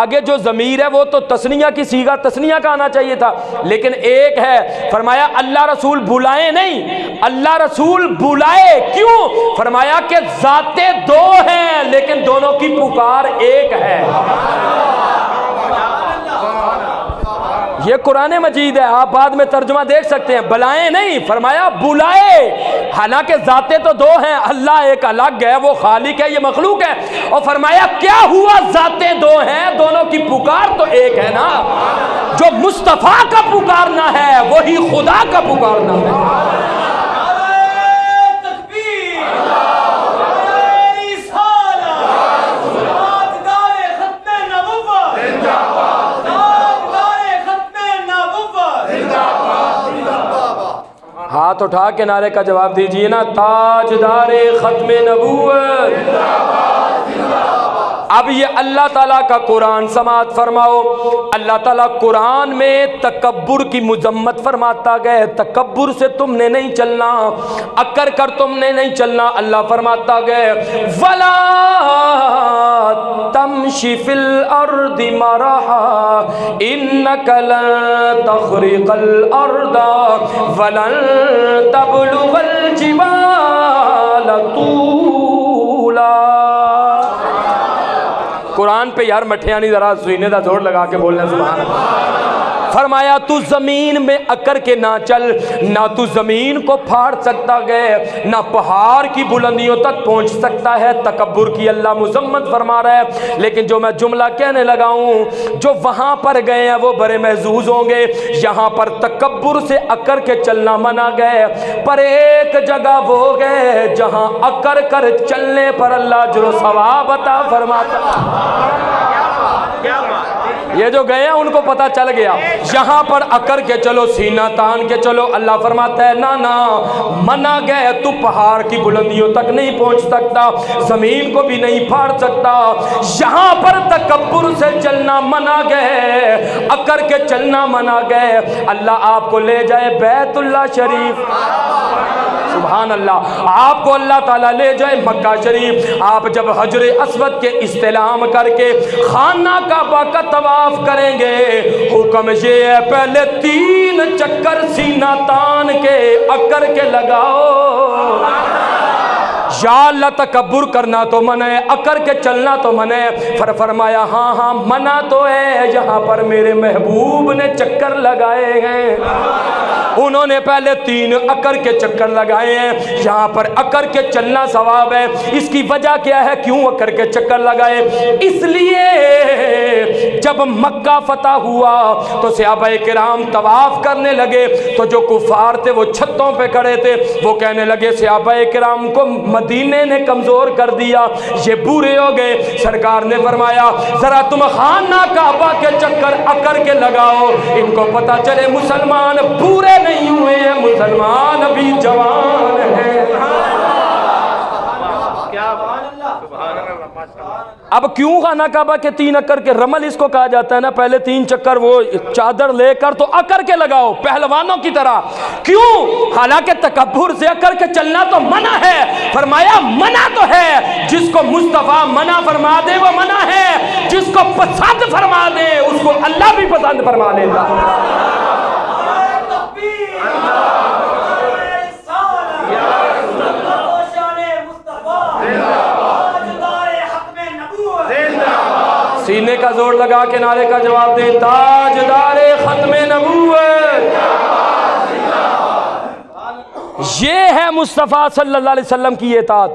آگے جو ضمیر ہے وہ تو تثنیہ کی صیغہ تثنیہ کا آنا چاہیے تھا، لیکن ایک ہے. فرمایا اللہ رسول بلائیں نہیں، اللہ رسول بلائے. کیوں؟ فرمایا کہ ذاتیں 2 ہیں لیکن دونوں کی پکار ایک ہے. یہ قرآن مجید ہے، آپ بعد میں ترجمہ دیکھ سکتے ہیں. بلائیں نہیں، فرمایا بلائے. حالانکہ ذاتیں تو 2 ہیں، اللہ ایک الگ ہے، وہ خالق ہے، یہ مخلوق ہے. اور فرمایا کیا ہوا ذاتیں 2 ہیں دونوں کی پکار تو ایک ہے نا. جو مصطفیٰ کا پکارنا ہے وہی خدا کا پکارنا ہے. ہاتھ اٹھا کے نعرے کا جواب دیجئے نا، تاجدار ختم نبوت. اب یہ اللہ تعالیٰ کا قرآن سماعت فرماؤ. اللہ تعالیٰ قرآن میں تکبر کی مذمت فرماتا گئے. تکبر سے تم نے نہیں چلنا، اکر کر تم نے نہیں چلنا. اللہ فرماتا گئے وَلَا تَمْشِ فِي الْأَرْضِ مَرَحًا إِنَّكَ لَن تَخْرِقَ الْأَرْضَ وَلَن تَبْلُغَ الْجِبَالَ طُولًا. قرآن پہ یار مٹھیاں نہیں، ذرا سینے دا زور لگا کے بولنا سبحان اللہ. فرمایا تو زمین میں اکر کے نہ چل، نہ تو زمین کو پھاڑ سکتا گئے، نہ پہاڑ کی بلندیوں تک پہنچ سکتا ہے۔ تکبر کی اللہ مذمت فرما رہا ہے، لیکن جو میں جملہ کہنے لگا ہوں، جو وہاں پر گئے ہیں وہ بڑے محظوظ ہوں گے۔ یہاں پر تکبر سے اکر کے چلنا منع گئے، پر ایک جگہ وہ گئے جہاں اکر کر چلنے پر اللہ اجر و ثواب عطا فرماتا۔ یہ جو گئے ہیں ان کو پتہ چل گیا، یہاں پر اکر کے چلو، سینہ تان کے چلو۔ اللہ فرماتا ہے نا منع گئے، تو پہاڑ کی بلندیوں تک نہیں پہنچ سکتا، زمین کو بھی نہیں پھاڑ سکتا۔ یہاں پر تکبر سے چلنا منع گئے، اکر کے چلنا منع گئے۔ اللہ آپ کو لے جائے بیت اللہ شریف، سبحان اللہ، آپ کو اللہ تعالیٰ لے جائے مکہ شریف، آپ جب حجر اسود کے استلام کر کے خانہ کعبہ کا طواف کریں گے، حکم یہ ہے پہلے 3 چکر سینہ تان کے اکر کے لگاؤ۔ یا اللہ تکبر کرنا تو منع ہے، اکر کے چلنا تو منع ہے۔ فرمایا ہاں منع تو ہے، یہاں پر میرے محبوب نے چکر لگائے ہیں، انہوں نے پہلے 3 اکر کے چکر لگائے ہیں، یہاں پر اکر کے چلنا ثواب ہے۔ اس کی وجہ کیا ہے، کیوں اکر کے چکر لگائے؟ اس لیے جب مکہ فتح ہوا تو صحابہ کرام طواف کرنے لگے، تو جو کفار تھے وہ چھتوں پہ کھڑے تھے، وہ کہنے لگے صحابہ کرام کو مدینے نے کمزور کر دیا، یہ بورے ہو گئے۔ سرکار نے فرمایا ذرا تم خانہ کعبہ کے چکر اکر کے لگاؤ، ان کو پتہ چلے مسلمان بورے نہیں ہوئے ہیں، مسلمان ابھی جوان ہیں۔ اب کیوں خانہ کعبہ کے 3 اکر کے رمل اس کو کہا جاتا ہے نا، پہلے 3 چکر وہ چادر لے کر تو اکر کے لگاؤ پہلوانوں کی طرح، کیوں؟ حالانکہ تکبر سے اکر کے چلنا تو منع ہے۔ فرمایا منع تو ہے، جس کو مصطفیٰ منع فرما دے وہ منع ہے، جس کو پسند فرما دے اس کو اللہ بھی پسند فرما لیتا۔ سینے کا زور لگا کے نعرے کا جواب دیں، تاجدار ختم نبوت۔ یہ ہے مصطفیٰ صلی اللہ علیہ وسلم کی اطاعت،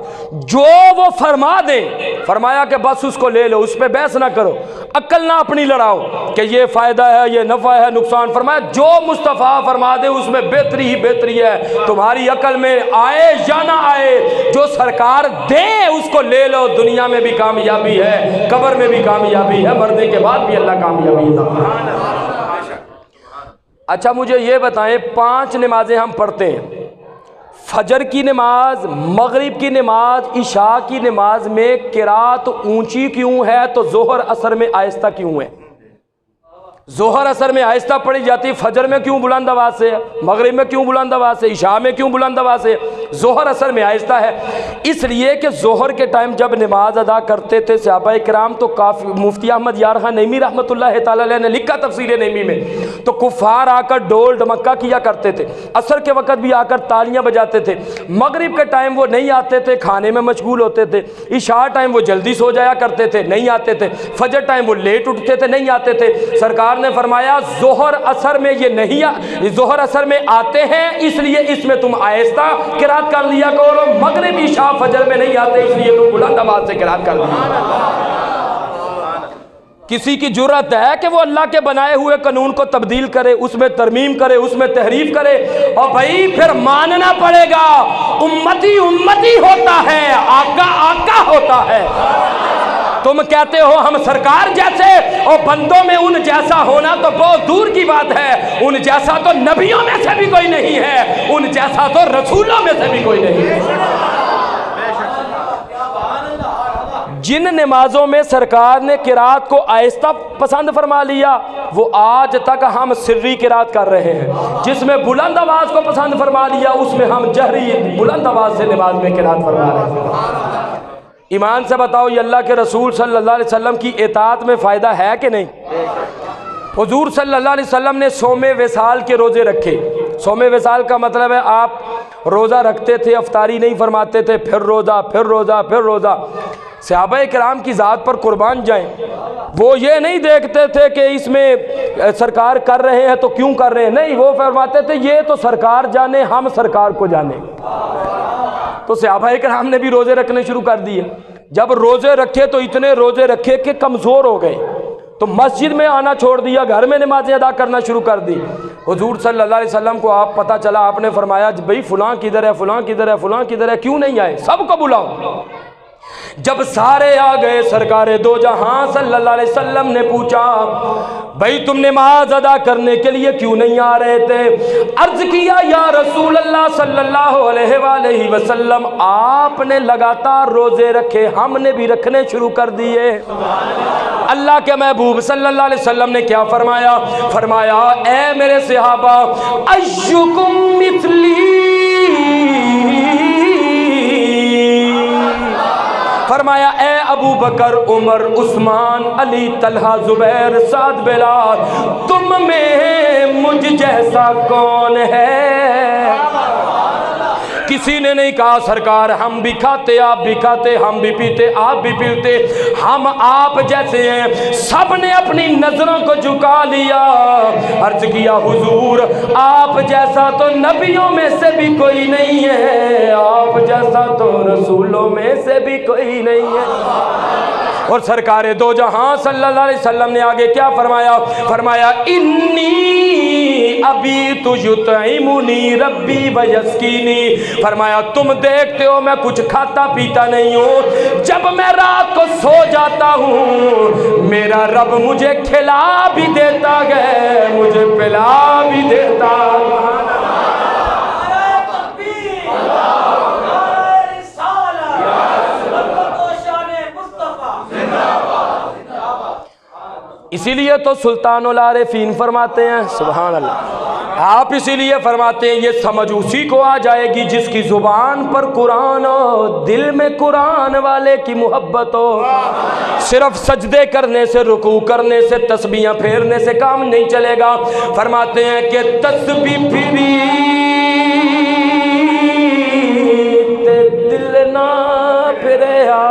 جو وہ فرما دے، فرمایا کہ بس اس کو لے لو، اس پہ بحث نہ کرو، عقل نہ اپنی لڑاؤ کہ یہ فائدہ ہے، یہ نفع ہے، نقصان۔ فرمایا جو مصطفیٰ فرما دے اس میں بہتری ہی بہتری ہے، تمہاری عقل میں آئے یا نہ آئے، جو سرکار دے اس کو لے لو۔ دنیا میں بھی کامیابی ہے، قبر میں بھی کامیابی ہے، مرنے کے بعد بھی اللہ کامیابی ہے۔ اچھا مجھے یہ بتائیں، 5 نمازیں ہم پڑھتے ہیں، فجر کی نماز، مغرب کی نماز، عشاء کی نماز میں قرات اونچی کیوں ہے تو ظہر عصر میں آہستہ کیوں ہے؟ ظہر عصر میں آہستہ پڑھی جاتی ہے، فجر میں کیوں بلند آواز سے ہے، مغرب میں کیوں بلند آواز سے، عشاء میں کیوں بلند آواز سے، ظہر عصر میں آہستہ ہے؟ اس لیے کہ ظہر کے ٹائم جب نماز ادا کرتے تھے صحابہ کرام تو کافی، مفتی احمد یار خان نعیمی رحمۃ اللہ تعالی علیہ نے لکھا تفسیر نعیمی میں، تو کفار آ کر ڈول ڈمکا کیا کرتے تھے، عصر کے وقت بھی آ کر تالیاں بجاتے تھے، مغرب کے ٹائم وہ نہیں آتے تھے، کھانے میں مشغول ہوتے تھے، عشاء ٹائم وہ جلدی سو جایا کرتے تھے، نہیں آتے تھے، فجر ٹائم وہ لیٹ اٹھتے تھے، نہیں آتے تھے۔ سرکار نے فرمایا ظہر عصر میں یہ نہیں، ظہر عصر میں آتے ہیں اس لیے اس میں تم آہستہ قرات کر لیا کرو، مغرب عشاء فجر میں نہیں آتے اس لیے تم بلند آواز سے قرات کر لیا۔ کسی کی جرأت ہے کہ وہ اللہ کے بنائے ہوئے قانون کو تبدیل کرے، اس میں ترمیم کرے، اس میں تحریف کرے؟ اور بھائی پھر ماننا پڑے گا، امتی امتی ہوتا ہے، آقا آقا ہوتا ہے۔ تم کہتے ہو ہم سرکار جیسے، اور بندوں میں ان جیسا ہونا تو بہت دور کی بات ہے، ان جیسا تو نبیوں میں سے بھی کوئی نہیں ہے، ان جیسا تو رسولوں میں سے بھی کوئی نہیں ہے۔ جن نمازوں میں سرکار نے قرات کو آہستہ پسند فرما لیا وہ آج تک ہم سری قرات کر رہے ہیں، جس میں بلند آواز کو پسند فرما لیا اس میں ہم جہری بلند آواز سے نماز میں قرات فرما رہے ہیں۔ ایمان سے بتاؤ یہ اللہ کے رسول صلی اللہ علیہ وسلم کی اطاعت میں فائدہ ہے کہ نہیں؟ حضور صلی اللہ علیہ وسلم نے صوم وصال کے روزے رکھے۔ صوم وصال کا مطلب ہے آپ روزہ رکھتے تھے، افطاری نہیں فرماتے تھے، پھر روزہ پھر روزہ پھر روزہ۔ صحابہ کرام کی ذات پر قربان جائیں، وہ یہ نہیں دیکھتے تھے کہ اس میں سرکار کر رہے ہیں تو کیوں کر رہے ہیں، نہیں، وہ فرماتے تھے یہ تو سرکار جانے، ہم سرکار کو جانے۔ تو صحابہ کرام نے بھی روزے رکھنے شروع کر دیے۔ جب روزے رکھے تو اتنے روزے رکھے کہ کمزور ہو گئے، تو مسجد میں آنا چھوڑ دیا، گھر میں نمازیں ادا کرنا شروع کر دی۔ حضور صلی اللہ علیہ وسلم کو آپ پتہ چلا، آپ نے فرمایا بھئی فلاں کدھر ہے، فلاں کدھر ہے، فلاں کدھر ہے، کیوں نہیں آئے، سب کو بلاؤ۔ جب سارے آ گئے، سرکار دو جہاں صلی اللہ علیہ وسلم نے پوچھا بھئی تم نماز ادا کرنے کے لیے کیوں نہیں آ رہے تھے؟ عرض کیا یا رسول اللہ صلی اللہ علیہ وآلہ وسلم، آپ نے لگاتار روزے رکھے، ہم نے بھی رکھنے شروع کر دیے۔ اللہ کے محبوب صلی اللہ علیہ وسلم نے کیا فرمایا؟ فرمایا اے میرے صحابہ، ایکم مثلی، فرمایا اے ابو بکر، عمر، عثمان، علی، طلحہ، زبیر، سعد، بلال، تم میں مجھ جیسا کون ہے؟ کسی نے نہیں کہا سرکار ہم بھی کھاتے، آپ بھی کھاتے، ہم بھی پیتے، آپ بھی پیتے، ہم آپ جیسے ہیں۔ سب نے اپنی نظروں کو جھکا لیا، عرض کیا حضور آپ جیسا تو نبیوں میں سے بھی کوئی نہیں ہے، آپ جیسا تو رسولوں میں سے بھی کوئی نہیں ہے۔ اور سرکار دو جہاں صلی اللہ علیہ وسلم نے آگے کیا فرمایا؟ فرمایا انی ابیت یطعمنی ربی ویسقینی، فرمایا تم دیکھتے ہو میں کچھ کھاتا پیتا نہیں ہوں، جب میں رات کو سو جاتا ہوں میرا رب مجھے کھلا بھی دیتا ہے، مجھے پلا بھی دیتا۔ اسی لیے تو سلطان العارفین فرماتے ہیں، سبحان اللہ، آپ اسی لیے فرماتے ہیں یہ سمجھ اسی کو آ جائے گی جس کی زبان پر قرآن ہو، دل میں قرآن والے کی محبت ہو۔ صرف سجدے کرنے سے، رکوع کرنے سے، تسبیحاں پھیرنے سے کام نہیں چلے گا۔ فرماتے ہیں کہ تسبیح پھری تے دل نہ پھریا،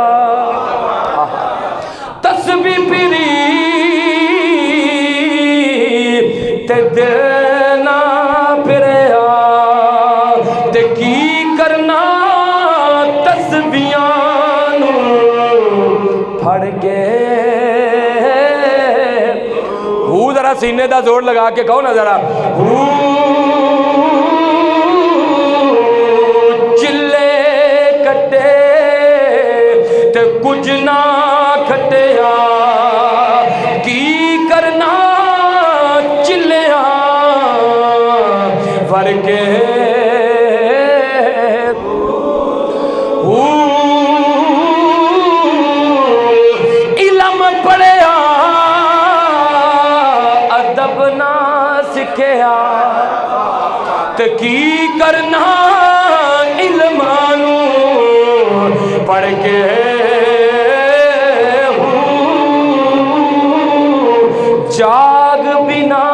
تسبیح پھری تے دل نہ پھریا، تے کی کرنا تسبیحاں نوں پھڑ کے۔ ذرا سینے دا زور لگا کے کہو نا ذرا، چلے کٹے تے کچھ نہ کھٹیا، کی کرنا چلیا فر کے۔ علم پڑھیا ادب نہ سکھیا، تے کی کرنا علمانو پڑھ کے۔ جاگ بنا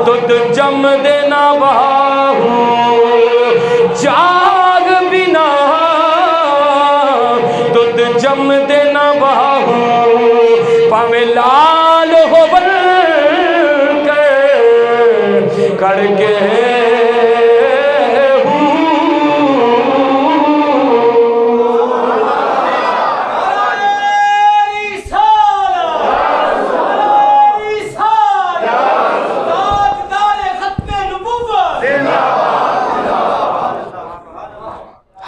دودھ جم دینا بہاہوں، جاگ بنا دودھ جم دینا بہاہوں، پاویں لال ہو بن کے کر کے۔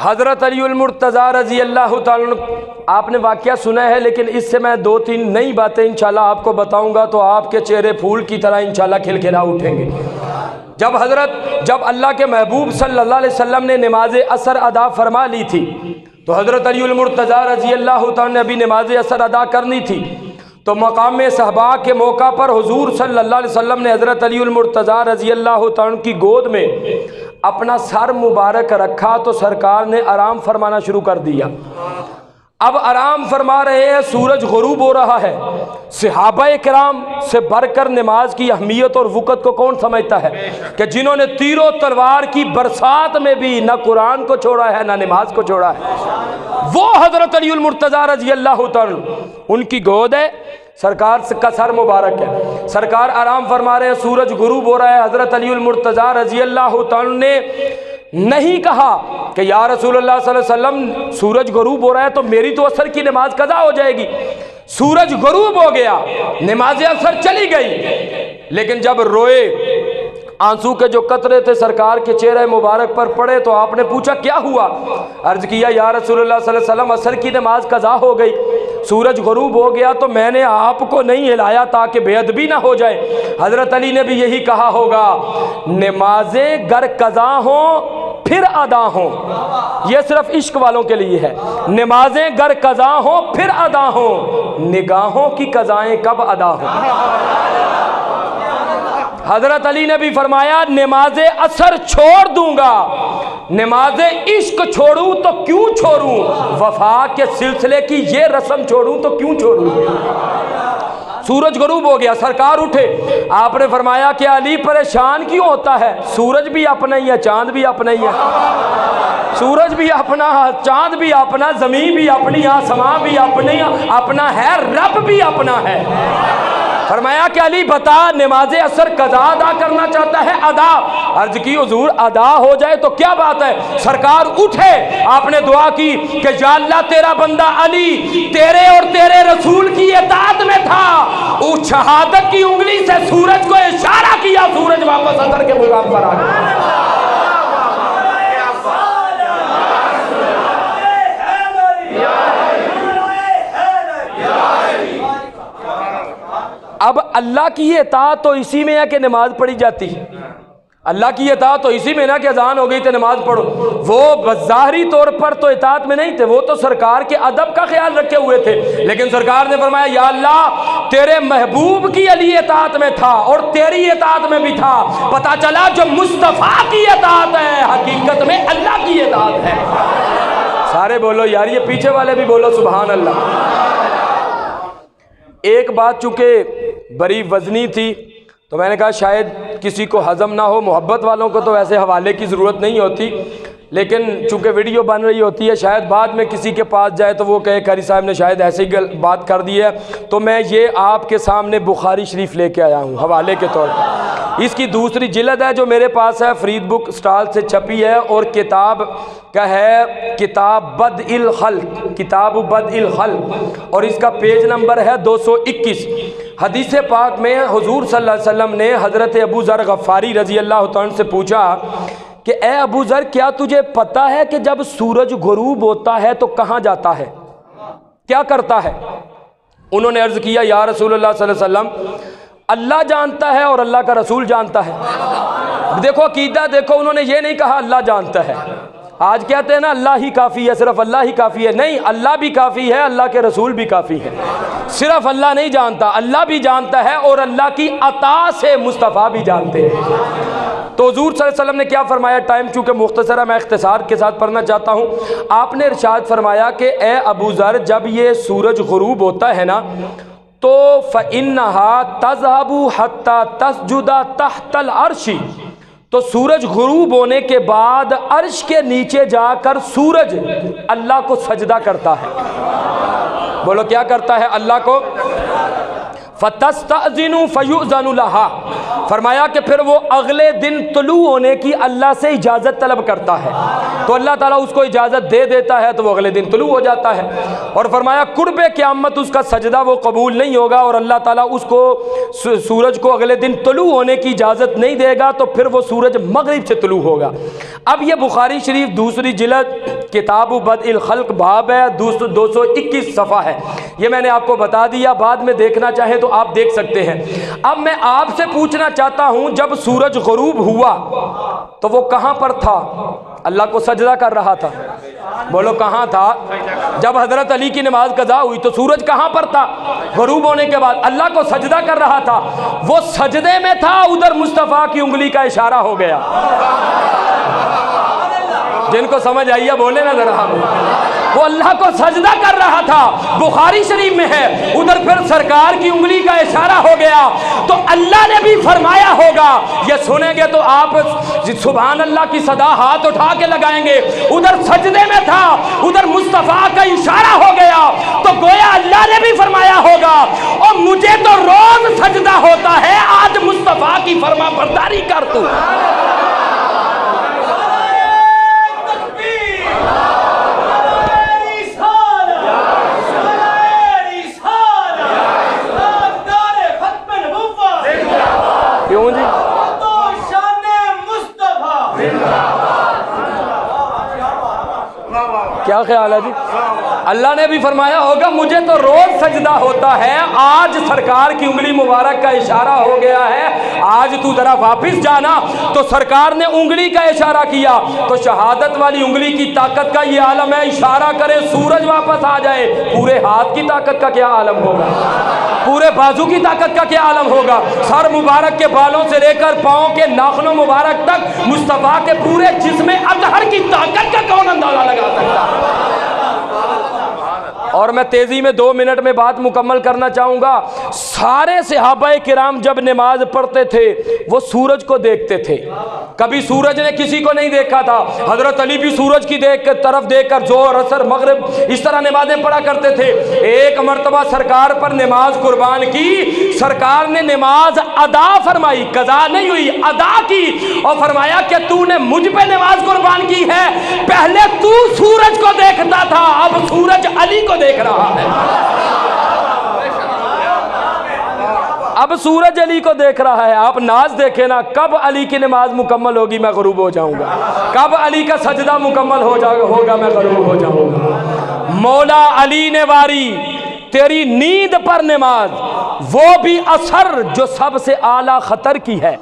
حضرت علی المرتضیٰ رضی اللہ تعالیٰ عنہ، آپ نے واقعہ سنا ہے لیکن اس سے میں دو تین نئی باتیں انشاءاللہ آپ کو بتاؤں گا تو آپ کے چہرے پھول کی طرح انشاءاللہ کھلکھلا اٹھیں گے۔ جب اللہ کے محبوب صلی اللہ علیہ وسلم نے نماز عصر ادا فرما لی تھی تو حضرت علی المرتضیٰ رضی اللہ تعالیٰ نے ابھی نماز عصر ادا کرنی تھی، تو مقام صحابہ کے موقع پر حضور صلی اللہ علیہ وسلم نے حضرت علی المرتضیٰ رضی اللہ تعالیٰ کی گود میں اپنا سر مبارک رکھا تو سرکار نے آرام فرمانا شروع کر دیا۔ اب آرام فرما رہے ہیں، سورج غروب ہو رہا ہے۔ صحابہ کرام سے بڑھ کر نماز کی اہمیت اور وقت کو کون سمجھتا ہے کہ جنہوں نے تیر و تلوار کی برسات میں بھی نہ قرآن کو چھوڑا ہے نہ نماز کو چھوڑا ہے، وہ حضرت علی المرتضیٰ رضی اللہ تعالی ان کی گود ہے، سرکار کا سر مبارک ہے۔ سرکار آرام فرما رہے ہیں، سورج غروب ہو رہا ہے۔ حضرت علی المرتضیٰ رضی اللہ تعالی نے نہیں کہا کہ یا رسول اللہ صلی اللہ علیہ وسلم سورج غروب ہو رہا ہے تو میری تو عصر کی نماز قضا ہو جائے گی۔ سورج غروب ہو گیا، نماز عصر چلی گئی، لیکن جب روئے، آنسو کے جو قطرے تھے سرکار کے چہرے مبارک پر پڑے تو آپ نے پوچھا کیا ہوا؟ عرض کیا یا رسول اللہ صلی اللہ علیہ وسلم عصر کی نماز قضا ہو گئی، سورج غروب ہو گیا تو میں نے آپ کو نہیں ہلایا تاکہ بے ادبی نہ ہو جائے۔ حضرت علی نے بھی یہی کہا ہوگا، نمازیں گر قضا ہوں پھر ادا ہوں، یہ صرف عشق والوں کے لیے ہے۔ نمازیں گر قضا ہوں پھر ادا ہوں، نگاہوں کی قضائیں کب ادا ہوں۔ حضرت علی نے بھی فرمایا نماز عصر چھوڑ دوں گا، نماز عشق چھوڑوں تو کیوں چھوڑوں، وفا کے سلسلے کی یہ رسم چھوڑوں تو کیوں چھوڑوں۔ سورج غروب ہو گیا، سرکار اٹھے، آپ نے فرمایا کہ علی پریشان کیوں ہوتا ہے، سورج بھی اپنا ہی ہے، چاند بھی اپنا ہی ہے، سورج بھی اپنا، چاند بھی اپنا، زمین بھی اپنی، آسمان بھی اپنا ہے، رب بھی اپنا ہے۔ فرمایا کہ علی بتا نماز عصر قضا ادا کرنا چاہتا ہے؟ ادا۔ عرض کی حضور ادا ہو جائے تو کیا بات ہے؟ سرکار اٹھے، آپ نے دعا کی کہ یا اللہ تیرا بندہ علی تیرے اور تیرے رسول کی اطاعت میں تھا، اس شہادت کی انگلی سے سورج کو اشارہ کیا، سورج واپس عصر کے مقام پر آ گیا۔ اب اللہ کی اطاعت تو اسی میں ہے کہ نماز پڑھی جاتی، اللہ کی اطاعت تو اسی میں نا کہ اذان ہو گئی تو نماز پڑھو، وہ بظاہری طور پر تو اطاعت میں نہیں تھے، وہ تو سرکار کے ادب کا خیال رکھے ہوئے تھے، لیکن سرکار نے فرمایا یا اللہ تیرے محبوب کی علی اطاعت میں تھا اور تیری اطاعت میں بھی تھا، پتہ چلا جو مصطفیٰ کی اطاعت ہے حقیقت میں اللہ کی اطاعت ہے۔ سارے بولو یار، یہ پیچھے والے بھی بولو سبحان اللہ۔ ایک بات چونکہ بڑی وزنی تھی تو میں نے کہا شاید کسی کو ہضم نہ ہو، محبت والوں کو تو ویسے حوالے کی ضرورت نہیں ہوتی، لیکن چونکہ ویڈیو بن رہی ہوتی ہے شاید بعد میں کسی کے پاس جائے تو وہ کہے قاری صاحب نے شاید ایسی بات کر دی ہے، تو میں یہ آپ کے سامنے بخاری شریف لے کے آیا ہوں حوالے کے طور پر۔ اس کی دوسری جلد ہے جو میرے پاس ہے، فرید بک سٹال سے چھپی ہے، اور کتاب کا ہے کتاب بدء الخلق، کتاب بدء الخلق، اور اس کا پیج نمبر ہے 221۔ حدیث پاک میں حضور صلی اللہ علیہ وسلم نے حضرت ابو ذر غفاری رضی اللہ تعالیٰ سے پوچھا کہ اے ابو ذر کیا تجھے پتہ ہے کہ جب سورج غروب ہوتا ہے تو کہاں جاتا ہے، کیا کرتا ہے؟ انہوں نے عرض کیا یا رسول اللہ صلی اللہ علیہ وسلم اللہ جانتا ہے اور اللہ کا رسول جانتا ہے۔ دیکھو عقیدہ دیکھو، انہوں نے یہ نہیں کہا اللہ جانتا ہے، آج کہتے ہیں نا اللہ ہی کافی ہے، صرف اللہ ہی کافی ہے، نہیں، اللہ بھی کافی ہے، اللہ کے رسول بھی کافی ہے، صرف اللہ نہیں جانتا، اللہ بھی جانتا ہے اور اللہ کی عطا سے مصطفیٰ بھی جانتے ہیں۔ تو حضور صلی اللہ علیہ وسلم نے کیا فرمایا، ٹائم چونکہ مختصر ہے میں اختصار کے ساتھ پڑھنا چاہتا ہوں، آپ نے ارشاد فرمایا کہ اے ابو ذر جب یہ سورج غروب ہوتا ہے نا تو فَإِنَّهَا تَذْهَبُ حَتَّى تَسْجُدَ تَحْتَ الْعَرْشِ، تو سورج غروب ہونے کے بعد عرش کے نیچے جا کر سورج اللہ کو سجدہ کرتا ہے۔ بولو کیا کرتا ہے؟ اللہ کو۔ فَتَسْتَأْذِنُ فَيُؤْذَنُ لَهَا، فرمایا کہ پھر وہ اگلے دن طلوع ہونے کی اللہ سے اجازت طلب کرتا ہے، تو اللہ تعالیٰ اس کو اجازت دے دیتا ہے تو وہ اگلے دن طلوع ہو جاتا ہے، اور فرمایا قرب قیامت اس کا سجدہ وہ قبول نہیں ہوگا اور اللہ تعالیٰ اس کو سورج کو اگلے دن طلوع ہونے کی اجازت نہیں دے گا، تو پھر وہ سورج مغرب سے طلوع ہوگا۔ اب یہ بخاری شریف دوسری جلد کتاب بدء الخلق باب ہے، 221 صفحہ ہے، یہ میں نے آپ کو بتا دیا، بعد میں دیکھنا چاہیں تو آپ دیکھ سکتے ہیں۔ اب میں آپ سے پوچھنا چاہتا ہوں جب سورج غروب ہوا تو وہ کہاں پر تھا؟ اللہ کو سجدہ کر رہا تھا، بولو کہاں تھا؟ جب حضرت علی کی نماز قضا ہوئی تو سورج کہاں پر تھا؟ غروب ہونے کے بعد اللہ کو سجدہ کر رہا تھا، وہ سجدے میں تھا، ادھر مصطفیٰ کی انگلی کا اشارہ ہو گیا۔ جن کو سمجھ آئی ہے بولے نا ذرا ہم۔ وہ اللہ کو سجدہ کر رہا تھا، بخاری شریف میں ہے۔ ادھر پھر سرکار کی انگلی کا اشارہ ہو گیا تو اللہ نے بھی فرمایا ہوگا، یہ سنیں گے تو آپ سبحان اللہ کی صدا ہاتھ اٹھا کے لگائیں گے۔ ادھر سجدے میں تھا، ادھر مصطفیٰ کا اشارہ ہو گیا تو گویا اللہ نے بھی فرمایا ہوگا اور مجھے تو روز سجدہ ہوتا ہے، آج مصطفیٰ کی فرما برداری کر تو۔ کیوں جی؟ کیا خیال ہے جی؟ اللہ نے بھی فرمایا ہوگا مجھے تو روز سجدہ ہوتا ہے، آج سرکار کی انگلی مبارک کا اشارہ ہو گیا ہے، آج تو ذرا واپس جانا۔ تو سرکار نے انگلی کا اشارہ کیا تو شہادت والی انگلی کی طاقت کا یہ عالم ہے، اشارہ کرے سورج واپس آ جائے، پورے ہاتھ کی طاقت کا کیا عالم ہوگا، پورے بازو کی طاقت کا کیا عالم ہوگا، سر مبارک کے بالوں سے لے کر پاؤں کے ناخنوں مبارک تک مصطفیٰ کے پورے جسم اطہر کی طاقت کا کون اندازہ لگا سکتا ہے؟ اور میں تیزی میں 2 منٹ میں بات مکمل کرنا چاہوں گا۔ سارے صحابہ کرام جب نماز پڑھتے تھے وہ سورج کو دیکھتے تھے، کبھی سورج نے کسی کو نہیں دیکھا تھا۔ حضرت علی بھی سورج کی طرف دیکھ کر ظہر عصر مغرب اس طرح نمازیں پڑھا کرتے تھے۔ ایک مرتبہ سرکار پر نماز قربان کی، سرکار نے نماز ادا فرمائی، قضا نہیں ہوئی، ادا کی، اور فرمایا کہ تو نے مجھ پہ نماز قربان کی ہے، پہلے تو سورج کو دیکھتا تھا، اب سورج علی کو دیکھ رہا ہے۔ اب سورج علی کو دیکھ رہا ہے۔ آپ ناز دیکھیں نا، کب علی کی نماز مکمل ہوگی میں غروب ہو جاؤں گا، کب علی کا سجدہ مکمل ہوگا میں غروب ہو جاؤں گا۔ مولا علی نے واری تیری نیند پر نماز، وہ بھی اثر جو سب سے اعلیٰ خطر کی ہے۔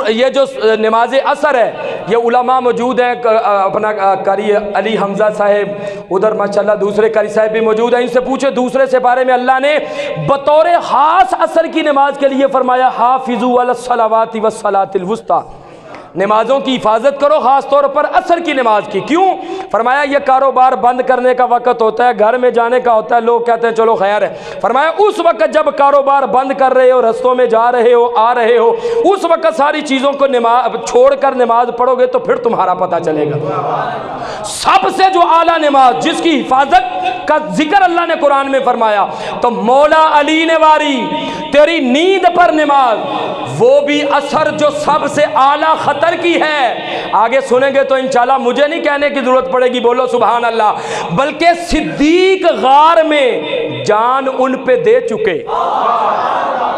یہ جو نماز اثر ہے یہ علماء موجود ہیں، اپنا قاری علی حمزہ صاحب، ادھر ماشاءاللہ دوسرے قاری صاحب بھی موجود ہیں، ان سے پوچھے دوسرے سے بارے میں اللہ نے بطور خاص اثر کی نماز کے لیے فرمایا حافظوا علی الصلوات والصلاۃ الوسطی، نمازوں کی حفاظت کرو، خاص طور پر عصر کی نماز کی۔ کیوں؟ فرمایا یہ کاروبار بند کرنے کا وقت ہوتا ہے، گھر میں جانے کا ہوتا ہے، لوگ کہتے ہیں چلو خیر ہے۔ فرمایا اس وقت جب کاروبار بند کر رہے ہو، رستوں میں جا رہے ہو، آ رہے ہو، اس وقت ساری چیزوں کو چھوڑ کر نماز پڑھو گے تو پھر تمہارا پتہ چلے گا۔ سب سے جو اعلیٰ نماز جس کی حفاظت کا ذکر اللہ نے قرآن میں فرمایا، تو مولا علی نے واری تیری نیند پر نماز، وہ بھی اثر جو سب سے اعلیٰ خطر کی ہے۔ آگے سنیں گے تو انشاءاللہ مجھے نہیں کہنے کی ضرورت پڑے گی، بولو سبحان اللہ، بلکہ صدیق غار میں جان ان پہ دے چکے۔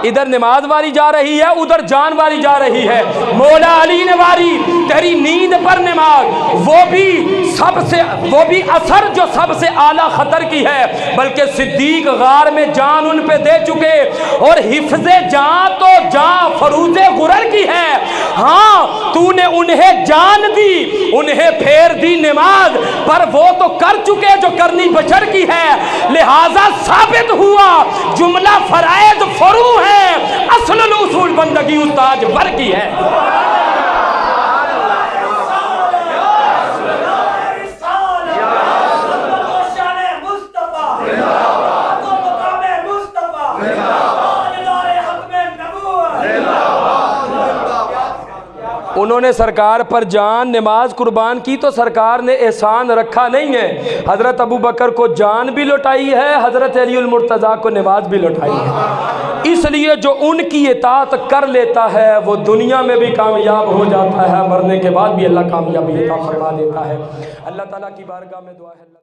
ادھر نماز واری جا رہی ہے، ادھر جان واری جا رہی ہے۔ مولا علی نے واری تیری نیند پر نماز، وہ بھی اثر جو سب سے اعلیٰ خطر کی ہے، بلکہ صدیق غار میں جان ان پہ دے چکے، اور حفظ جان تو جان فروز غرر کی ہے۔ ہاں تو نے انہیں جان دی، انہیں پھیر دی نماز، پر وہ تو کر چکے جو کرنی بشر کی ہے، لہذا ثابت ہوا جملہ فرائض فرو ہے، اصل الاصول بندگی استاج بر کی ہے۔ انہوں نے سرکار پر جان نماز قربان کی تو سرکار نے احسان رکھا نہیں ہے، حضرت ابو بکر کو جان بھی لوٹائی ہے، حضرت علی المرتضیٰ کو نماز بھی لوٹائی ہے۔ اس لیے جو ان کی اطاعت کر لیتا ہے وہ دنیا میں بھی کامیاب ہو جاتا ہے، مرنے کے بعد بھی اللہ کامیابی عطا فرما دیتا ہے۔ اللہ تعالیٰ کی بارگاہ میں دعا ہے۔